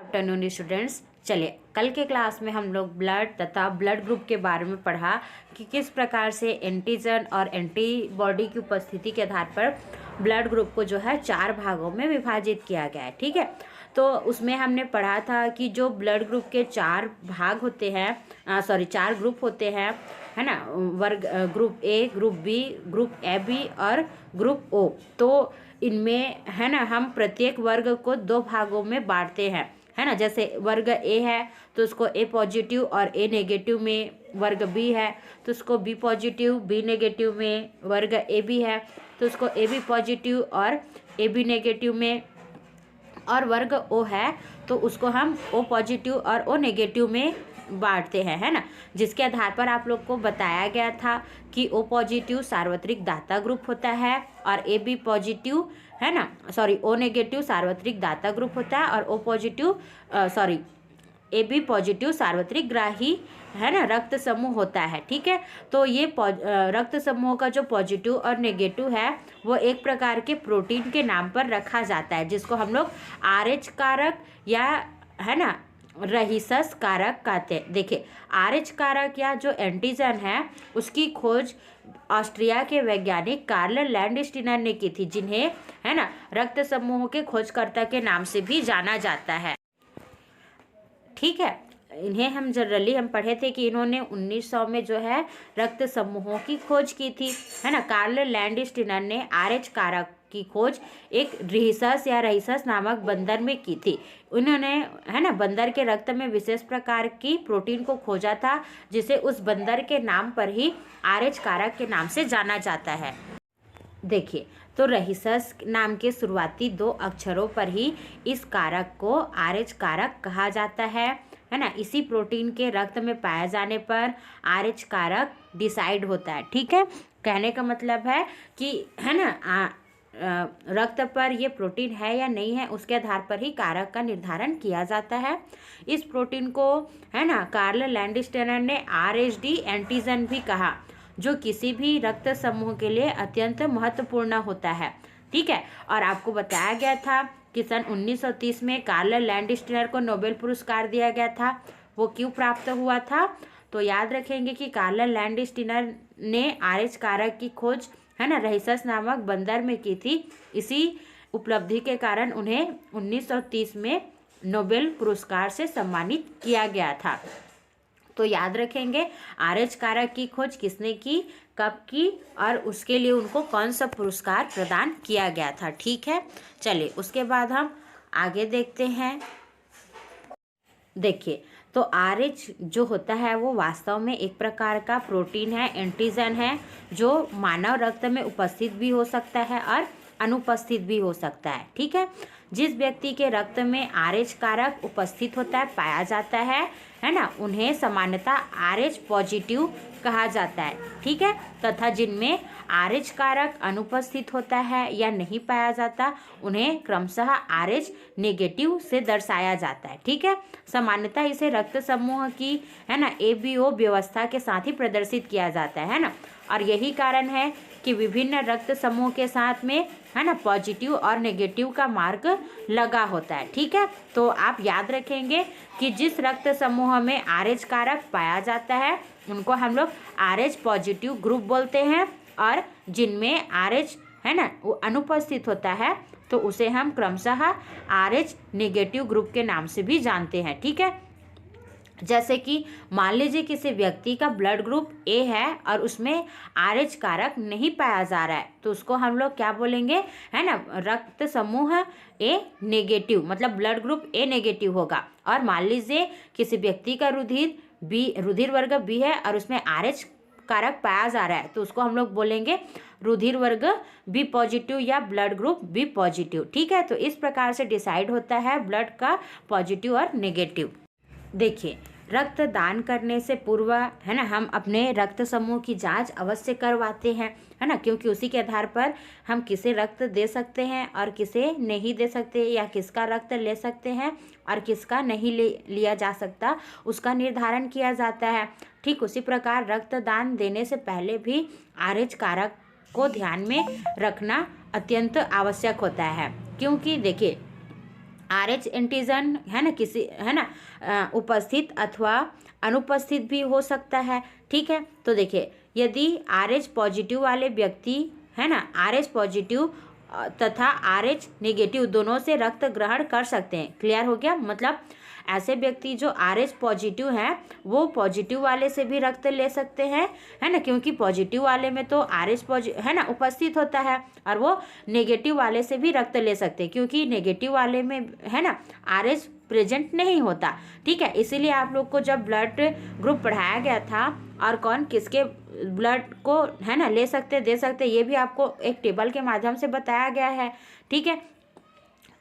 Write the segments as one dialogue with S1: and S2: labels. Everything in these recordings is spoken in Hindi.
S1: Afternoon students. चलिए, कल के क्लास में हम लोग ब्लड तथा ब्लड ग्रुप के बारे में पढ़ा कि किस प्रकार से एंटीजन और एंटीबॉडी की उपस्थिति के आधार पर ब्लड ग्रुप को जो है 4 भागों में विभाजित किया गया है। ठीक है, तो उसमें हमने पढ़ा था कि जो ब्लड ग्रुप के 4 भाग होते हैं, 4 ग्रुप होते हैं, है ना, वर्ग group A, group B, group A B और ग्रुप ओ। तो इनमें है ना, हम प्रत्येक वर्ग को 2 भागों में बांटते हैं, है ना। जैसे वर्ग ए है तो उसको ए पॉजिटिव और ए नेगेटिव में, वर्ग बी है तो उसको बी पॉजिटिव बी नेगेटिव में, वर्ग ए बी है तो उसको ए बी पॉजिटिव और ए बी नेगेटिव में, और वर्ग ओ है तो उसको हम ओ पॉजिटिव और ओ नेगेटिव में बांटते हैं, है ना। जिसके आधार पर आप लोग को बताया गया था कि ओ पॉजिटिव सार्वत्रिक दाता ग्रुप होता है और ए बी पॉजिटिव, है ना, ओ नेगेटिव सार्वत्रिक दाता ग्रुप होता है और O positive A B positive सार्वत्रिक ग्राही, है ना, रक्त समूह होता है। ठीक है, तो ये रक्त समूह का जो पॉजिटिव और नेगेटिव है वो एक प्रकार के प्रोटीन के नाम पर रखा जाता है, जिसको हम लोग RH कारक या, है ना, रहीसस कारक कहते हैं। देखिए, RH कारक या जो एंटीजन है उसकी खोज ऑस्ट्रिया के वैज्ञानिक कार्ल लैंडस्टीनर ने की थी, जिन्हें, है ना, रक्त समूह के खोजकर्ता के नाम से भी जाना जाता है। ठीक है, इन्हें हम जनरली पढ़े थे कि इन्होंने 1900 में जो है रक्त समूहों की खोज की थी, है ना। कार्ल लैंडस्टीनर ने RH कारक की खोज एक रहीसस नामक बंदर में की थी। उन्होंने, है ना, बंदर के रक्त में विशेष प्रकार की प्रोटीन को खोजा था, जिसे उस बंदर के नाम पर ही RH कारक के नाम से जाना जाता है। देखिए, तो रहीसस नाम के शुरुआती 2 अक्षरों पर ही इस कारक को RH कारक कहा जाता है ना। इसी प्रोटीन के रक्त में पाए जाने पर RH कारक डिसाइड होता है। ठीक है, कहने का मतलब है कि, है ना, रक्त पर ये प्रोटीन है या नहीं है उसके आधार पर ही कारक का निर्धारण किया जाता है। इस प्रोटीन को, है ना, कार्ल लैंडस्टीनर ने RHD एंटीजन भी कहा, जो किसी भी रक्त समूह के लिए अत्यंत महत्वपूर्ण होता है। ठीक है, और आपको बताया गया था कि सन 1930 में कार्ल लैंडस्टीनर को नोबेल पुरस्कार दिया गया था। वो क्यों प्राप्त हुआ था? तो याद रखेंगे कि कार्ल लैंडस्टीनर ने RH कारक की खोज, है ना, रहीसस नामक बंदर में की थी। इसी उपलब्धि के कारण उन्हें 1930 में नोबेल पुरस्कार से सम्मानित किया गया था। तो याद रखेंगे RH कारक की खोज किसने की, कब की और उसके लिए उनको कौन सा पुरस्कार प्रदान किया गया था। ठीक है, चलिए उसके बाद हम आगे देखते हैं। देखिए, तो RH जो होता है वो वास्तव में एक प्रकार का प्रोटीन है, एंटीजन है, जो मानव रक्त में उपस्थित भी हो सकता है और अनुपस्थित भी हो सकता है। ठीक है, जिस व्यक्ति के रक्त में RH कारक उपस्थित होता है, पाया जाता है ना, उन्हें सामान्यतः RH पॉजिटिव कहा जाता है। ठीक है, तथा जिनमें RH कारक अनुपस्थित होता है या नहीं पाया जाता, उन्हें क्रमशः RH नेगेटिव से दर्शाया जाता है। ठीक है, सामान्यतः इसे रक्त समूह की, है ना, ABO व्यवस्था के साथ ही प्रदर्शित किया जाता है ना। और यही कारण है कि विभिन्न रक्त समूह के साथ में, है ना, पॉजिटिव और नेगेटिव का मार्क लगा होता है। ठीक है, तो आप याद रखेंगे कि जिस रक्त समूह में RH कारक पाया जाता है उनको हम लोग RH पॉजिटिव ग्रुप बोलते हैं, और जिनमें RH, है ना, वो अनुपस्थित होता है तो उसे हम क्रमशः RH नेगेटिव ग्रुप के नाम से भी जानते हैं। ठीक है, जैसे कि मान लीजिए किसी व्यक्ति का ब्लड ग्रुप A है और उसमें RH कारक नहीं पाया जा रहा है, तो उसको हम लोग क्या बोलेंगे, है ना, रक्त समूह A नेगेटिव, मतलब ब्लड ग्रुप A नेगेटिव होगा। और मान लीजिए किसी व्यक्ति का रुधिर वर्ग B है और उसमें RH कारक पाया जा रहा है, तो उसको हम लोग बोलेंगे रुधिर वर्ग B पॉजिटिव या ब्लड ग्रुप B पॉजिटिव। ठीक है, तो इस प्रकार से डिसाइड होता है ब्लड का पॉजिटिव और नेगेटिव। देखिए, रक्त दान करने से पूर्व, है ना, हम अपने रक्त समूह की जांच अवश्य करवाते हैं, है ना, क्योंकि उसी के आधार पर हम किसे रक्त दे सकते हैं और किसे नहीं दे सकते, या किसका रक्त ले सकते हैं और किसका नहीं लिया जा सकता, उसका निर्धारण किया जाता है। ठीक उसी प्रकार रक्तदान देने से पहले भी RH कारक को ध्यान में रखना अत्यंत आवश्यक होता है, क्योंकि देखिए RH एंटीजन है ना किसी है ना उपस्थित अथवा अनुपस्थित भी हो सकता है। ठीक है, तो देखिए यदि RH पॉजिटिव वाले व्यक्ति है ना RH पॉजिटिव तथा RH नेगेटिव दोनों से रक्त ग्रहण कर सकते हैं। क्लियर हो गया? मतलब ऐसे व्यक्ति जो RH पॉजिटिव हैं वो पॉजिटिव वाले से भी रक्त ले सकते हैं, है ना, क्योंकि पॉजिटिव वाले में तो RH पॉजिटिव है ना उपस्थित होता है, और वो नेगेटिव वाले से भी रक्त ले सकते हैं क्योंकि नेगेटिव वाले में है ना RH प्रेजेंट नहीं होता। ठीक है, इसीलिए आप लोग को जब ब्लड ग्रुप पढ़ाया गया था और कौन किसके ब्लड को है ना ले सकते दे सकते ये भी आपको एक टेबल के माध्यम से बताया गया है। ठीक है,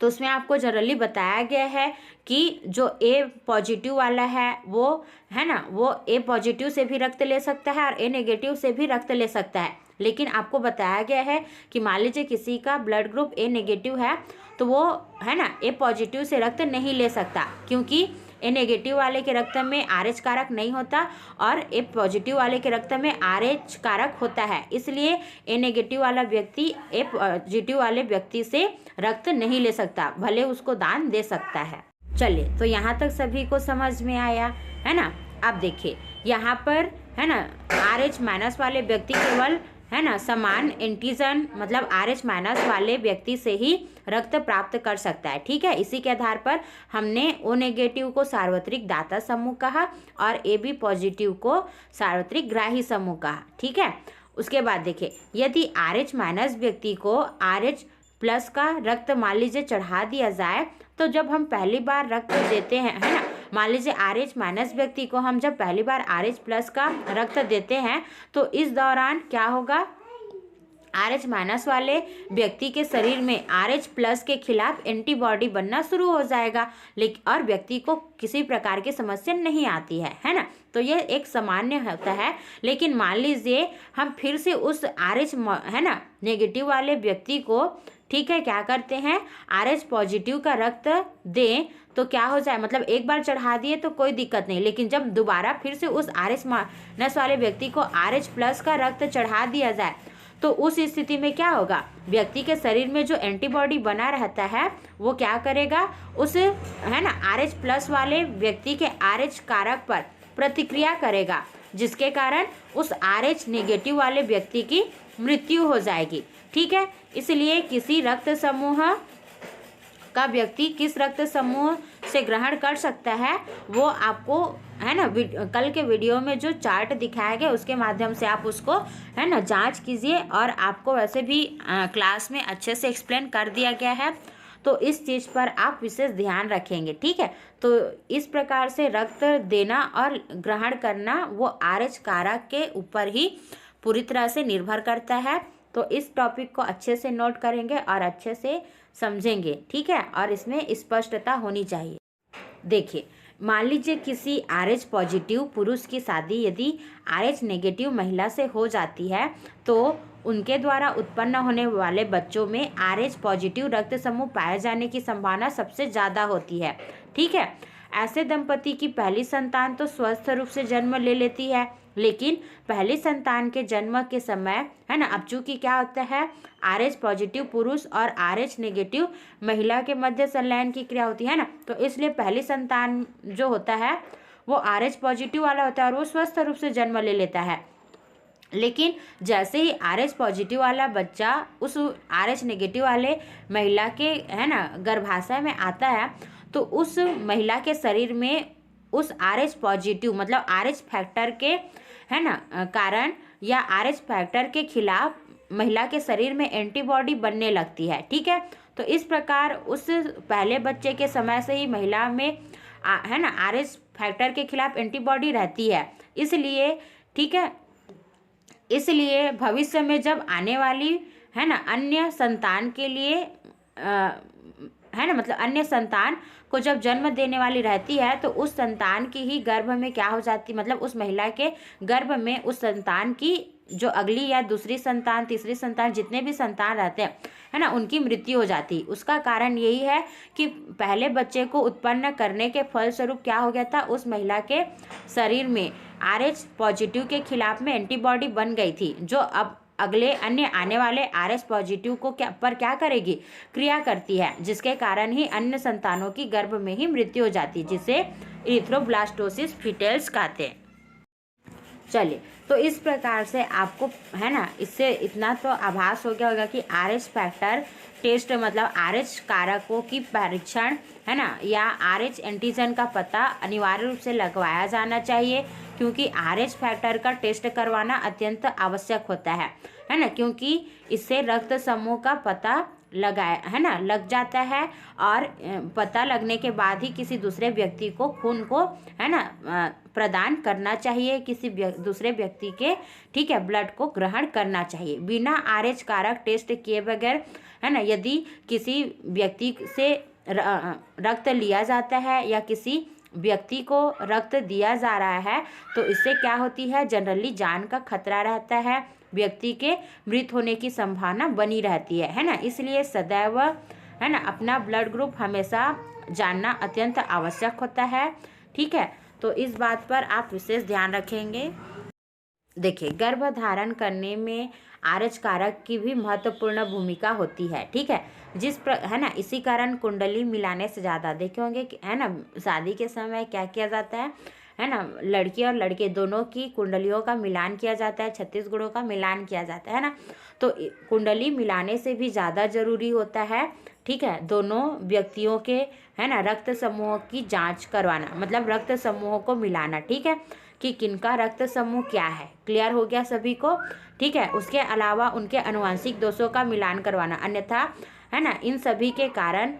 S1: तो उसमें आपको जनरली बताया गया है कि जो A पॉजिटिव वाला है वो है ना वो A पॉजिटिव से भी रक्त ले सकता है और A नेगेटिव से भी रक्त ले सकता है। लेकिन आपको बताया गया है कि मान लीजिए किसी का ब्लड ग्रुप A नेगेटिव है तो वो है ना A पॉजिटिव से रक्त नहीं ले सकता क्योंकि A नेगेटिव वाले के रक्त में RH कारक नहीं होता और A पॉजिटिव वाले के रक्त में RH कारक होता है। इसलिए A नेगेटिव वाला व्यक्ति A पॉजिटिव वाले व्यक्ति से रक्त नहीं ले सकता, भले उसको दान दे सकता है। चलिए, तो यहाँ तक सभी को समझ में आया है ना। अब देखिए यहाँ पर है ना RH माइनस वाले व्यक्ति केवल है ना समान एंटीजन मतलब RH माइनस वाले व्यक्ति से ही रक्त प्राप्त कर सकता है। ठीक है, इसी के आधार पर हमने O नेगेटिव को सार्वत्रिक दाता समूह कहा और AB पॉजिटिव को सार्वत्रिक ग्राही समूह कहा। ठीक है, उसके बाद देखिए यदि RH माइनस व्यक्ति को RH प्लस का रक्त मान लीजिए चढ़ा दिया जाए तो जब हम पहली बार रक्त देते हैं है ना, मान लीजिए RH माइनस व्यक्ति को हम जब पहली बार RH प्लस का रक्त देते हैं तो इस दौरान क्या होगा, RH माइनस वाले व्यक्ति के शरीर में RH प्लस के खिलाफ एंटीबॉडी बनना शुरू हो जाएगा, लेकिन और व्यक्ति को किसी प्रकार की समस्या नहीं आती है ना। तो ये एक सामान्य होता है। लेकिन मान लीजिए हम फिर से उस RH है ना नेगेटिव वाले व्यक्ति को ठीक है क्या करते हैं RH पॉजिटिव का रक्त दें तो क्या हो जाए, मतलब एक बार चढ़ा दिए तो कोई दिक्कत नहीं, लेकिन जब दोबारा फिर से उस RH माइनस वाले व्यक्ति को RH प्लस का रक्त चढ़ा दिया जाए तो उस स्थिति में क्या होगा, व्यक्ति के शरीर में जो एंटीबॉडी बना रहता है वो क्या करेगा, उस है ना RH प्लस वाले व्यक्ति के RH कारक पर प्रतिक्रिया करेगा, जिसके कारण उस RH नेगेटिव वाले व्यक्ति की मृत्यु हो जाएगी। ठीक है, इसलिए किसी रक्त समूह का व्यक्ति किस रक्त समूह से ग्रहण कर सकता है वो आपको है ना कल के वीडियो में जो चार्ट दिखाया गया उसके माध्यम से आप उसको है ना जांच कीजिए, और आपको वैसे भी क्लास में अच्छे से एक्सप्लेन कर दिया गया है, तो इस चीज़ पर आप विशेष ध्यान रखेंगे। ठीक है, तो इस प्रकार से रक्त देना और ग्रहण करना वो RH कारक के ऊपर ही पूरी तरह से निर्भर करता है। तो इस टॉपिक को अच्छे से नोट करेंगे और अच्छे से समझेंगे। ठीक है, और इसमें स्पष्टता होनी चाहिए। देखिए मान लीजिए किसी RH पॉजिटिव पुरुष की शादी यदि RH नेगेटिव महिला से हो जाती है तो उनके द्वारा उत्पन्न होने वाले बच्चों में RH पॉजिटिव रक्त समूह पाए जाने की संभावना सबसे ज़्यादा होती है। ठीक है, ऐसे दंपति की पहली संतान तो स्वस्थ रूप से जन्म ले लेती है, लेकिन पहली संतान के जन्म के समय है ना अब चूंकि क्या होता है RH पॉजिटिव पुरुष और RH नेगेटिव महिला के मध्य संलयन की क्रिया होती है ना, तो इसलिए पहली संतान जो होता है वो RH पॉजिटिव वाला होता है और वो स्वस्थ रूप से जन्म ले लेता है। लेकिन जैसे ही RH पॉजिटिव वाला बच्चा उस RH नेगेटिव वाले महिला के है ना गर्भाशय में आता है तो उस महिला के शरीर में उस RH पॉजिटिव मतलब RH फैक्टर के है ना कारण या RH फैक्टर के खिलाफ महिला के शरीर में एंटीबॉडी बनने लगती है। ठीक है, तो इस प्रकार उस पहले बच्चे के समय से ही महिला में है ना RH फैक्टर के खिलाफ एंटीबॉडी रहती है। इसलिए ठीक है, इसलिए भविष्य में जब आने वाली है ना अन्य संतान के लिए है ना मतलब अन्य संतान को जब जन्म देने वाली रहती है तो उस संतान की ही गर्भ में क्या हो जाती, मतलब उस महिला के गर्भ में उस संतान की जो अगली या दूसरी संतान तीसरी संतान जितने भी संतान रहते हैं है ना उनकी मृत्यु हो जाती। उसका कारण यही है कि पहले बच्चे को उत्पन्न करने के फलस्वरूप क्या हो गया था, उस महिला के शरीर में RH पॉजिटिव के खिलाफ में एंटीबॉडी बन गई थी, जो अब अगले अन्य आने वाले RH पॉजिटिव को क्या करेगी, क्रिया करती है, जिसके कारण ही अन्य संतानों की गर्भ में ही मृत्यु हो जाती है, जिसे इरिथ्रोब्लास्टोसिस फीटल्स कहते हैं। चलिए, तो इस प्रकार से आपको है ना, इससे इतना तो आभास हो गया होगा कि RH फैक्टर टेस्ट मतलब RH कारकों की परीक्षण है ना, या RH एंटीजन का पता अनिवार्य रूप से लगवाया जाना चाहिए, क्योंकि RH फैक्टर का टेस्ट करवाना अत्यंत आवश्यक होता है ना, क्योंकि इससे रक्त समूह का पता लग जाता है, और पता लगने के बाद ही किसी दूसरे व्यक्ति को खून को है ना प्रदान करना चाहिए, किसी दूसरे व्यक्ति के ठीक है ब्लड को ग्रहण करना चाहिए। बिना RH कारक टेस्ट किए बगैर है ना, यदि किसी व्यक्ति से रक्त लिया जाता है या किसी व्यक्ति को रक्त दिया जा रहा है, तो इससे क्या होती है, जनरली जान का खतरा रहता है, व्यक्ति के मृत होने की संभावना बनी रहती है ना। इसलिए सदैव है ना अपना ब्लड ग्रुप हमेशा जानना अत्यंत आवश्यक होता है, ठीक है। तो इस बात पर आप विशेष ध्यान रखेंगे। देखिए, गर्भधारण करने में RH कारक की भी महत्वपूर्ण भूमिका होती है, ठीक है, है ना। इसी कारण कुंडली मिलाने से ज़्यादा देखे होंगे कि है ना, शादी के समय क्या किया जाता है ना, लड़की और लड़के दोनों की कुंडलियों का मिलान किया जाता है, 36 गुणों का मिलान किया जाता है ना। तो कुंडली मिलाने से भी ज़्यादा जरूरी होता है, ठीक है, दोनों व्यक्तियों के है ना रक्त समूह की जांच करवाना, मतलब रक्त समूहों को मिलाना, ठीक है, कि किनका रक्त समूह क्या है। क्लियर हो गया सभी को, ठीक है। उसके अलावा उनके अनुवांशिक दोषों का मिलान करवाना, अन्यथा है ना इन सभी के कारण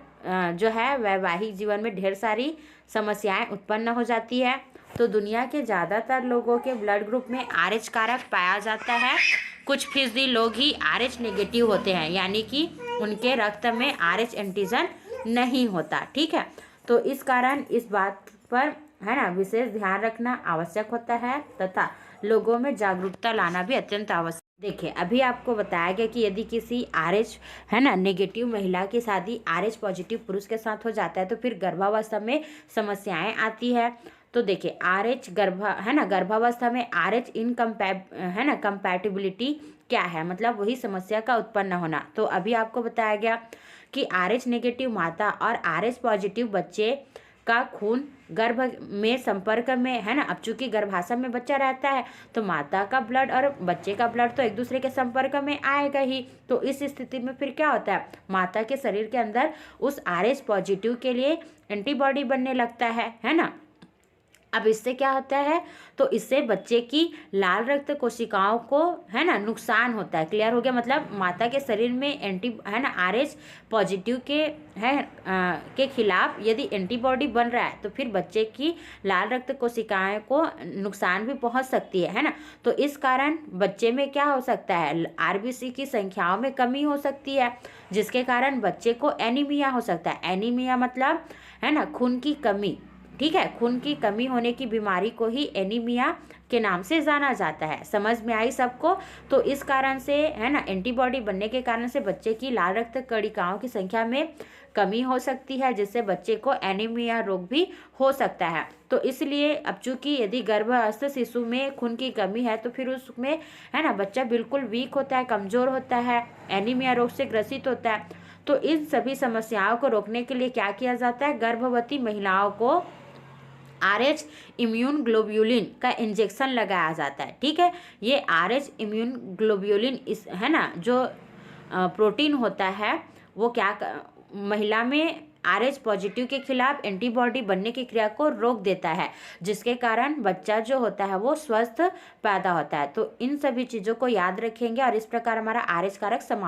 S1: जो है वैवाहिक जीवन में ढेर सारी समस्याएं उत्पन्न हो जाती है। तो दुनिया के ज़्यादातर लोगों के ब्लड ग्रुप में RH कारक पाया जाता है, कुछ फीसदी लोग ही RH नेगेटिव होते हैं, यानी कि उनके रक्त में RH एंटीजन नहीं होता, ठीक है। तो इस कारण इस बात पर है ना विशेष ध्यान रखना आवश्यक होता है, तथा लोगों में जागरूकता लाना भी अत्यंत आवश्यक। देखिए, अभी आपको बताया गया कि यदि किसी RH है ना नेगेटिव महिला की शादी RH पॉजिटिव पुरुष के साथ हो जाता है, तो फिर गर्भावस्था में समस्याएं आती है। तो देखिए, RH गर्भावस्था में RH कंपैटिबिलिटी क्या है, मतलब वही समस्या का उत्पन्न होना। तो अभी आपको बताया गया कि RH नेगेटिव माता और RH पॉजिटिव बच्चे का खून गर्भ में संपर्क में है ना, अब चूंकि गर्भाशय में बच्चा रहता है, तो माता का ब्लड और बच्चे का ब्लड तो एक दूसरे के संपर्क में आएगा ही। तो इस स्थिति में फिर क्या होता है, माता के शरीर के अंदर उस RH पॉजिटिव के लिए एंटीबॉडी बनने लगता है ना। अब इससे क्या होता है, तो इससे बच्चे की लाल रक्त कोशिकाओं को है ना नुकसान होता है। क्लियर हो गया, मतलब माता के शरीर में RH पॉजिटिव के खिलाफ यदि एंटीबॉडी बन रहा है, तो फिर बच्चे की लाल रक्त कोशिकाएं को नुकसान भी पहुंच सकती है ना। तो इस कारण बच्चे में क्या हो सकता है, RBC की संख्याओं में कमी हो सकती है, जिसके कारण बच्चे को एनीमिया हो सकता है। एनीमिया मतलब है ना खून की कमी, ठीक है, खून की कमी होने की बीमारी को ही एनीमिया के नाम से जाना जाता है। समझ में आई सबको। तो इस कारण से है ना एंटीबॉडी बनने के कारण से बच्चे की लाल रक्त कणिकाओं की संख्या में कमी हो सकती है, जिससे बच्चे को एनीमिया रोग भी हो सकता है। तो इसलिए अब चूंकि यदि गर्भस्थ शिशु में खून की कमी है, तो फिर उसमें है ना बच्चा बिल्कुल वीक होता है, कमजोर होता है, एनीमिया रोग से ग्रसित होता है। तो इन सभी समस्याओं को रोकने के लिए क्या किया जाता है, गर्भवती महिलाओं को RH इम्यून ग्लोब्यूलिन का इंजेक्शन लगाया जाता है, ठीक है। ये RH इम्यून ग्लोब्यूलिन इस है ना जो प्रोटीन होता है, वो महिला में RH पॉजिटिव के खिलाफ एंटीबॉडी बनने की क्रिया को रोक देता है, जिसके कारण बच्चा जो होता है वो स्वस्थ पैदा होता है। तो इन सभी चीज़ों को याद रखेंगे और इस प्रकार हमारा RH कारक समाप्त।